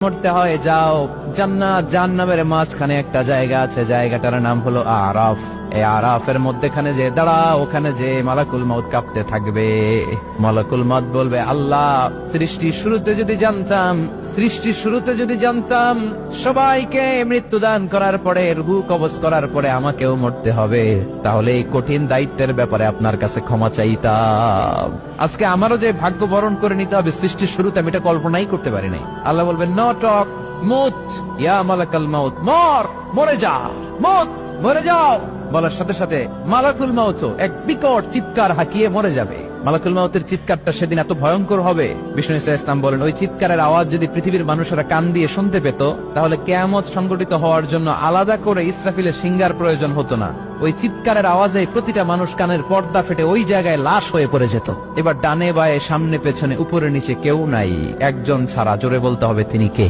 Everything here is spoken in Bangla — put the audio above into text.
মরতে হয় যাও, জান্নাত জাহান্নামের মাঝখানে একটা জায়গা আছে, জায়গাটার নাম হলো আরাফ। এই আরাফের মধ্যখানে যে দাঁড়া, ওখানে যে মালাকুল মউত কাঁপতে থাকবে। মালাকুল মউত বলবে, আল্লাহ সৃষ্টির শুরুতে যদি জানতাম সবাইকে মৃত্যুদান করার পরে, রূহ কবজ করার পরে আমাকেও মরতে হবে, তাহলে এই কঠিন দায়িত্বের ব্যাপারে আপনার কাছে ক্ষমা চাইতাম। আজকে আমারও যে ভাগ্য বরণ করে নিতে হবে সৃষ্টির শুরুতে, আমি এটা কল্পনাই করতে পারি নাই। আল্লাহ বলবেন, নো টক, মুত ইয়া মালাকুল মউত, মরে যা, মরে যাও। বলার সাথে সাথে মালাকুল মউত এক বিকট চিৎকার হাঁকিয়ে মরে যাবে। মালাকুল মউতের চিৎকারটা সেদিন এত ভয়ঙ্কর হবে, বিষ্ণু ইসলাম বলেন, ওই চিৎকারের আওয়াজ যদি পৃথিবীর মানুষেরা কান দিয়ে শুনতে পেত, তাহলে কিয়ামত সংগঠিত হওয়ার জন্য আলাদা করে ইসরাফিলের সিঙ্গার প্রয়োজন হতো না। ওই চিৎকারের আওয়াজে প্রতিটা মানুষ কানের পর্দা ফেটে ওই জায়গায় লাশ হয়ে পড়ে যেত। এবার ডানে বায়ে সামনে পেছনে উপরে নিচে কেউ নাই, একজন ছাড়া। জোরে বলতে হবে, তিনি কে?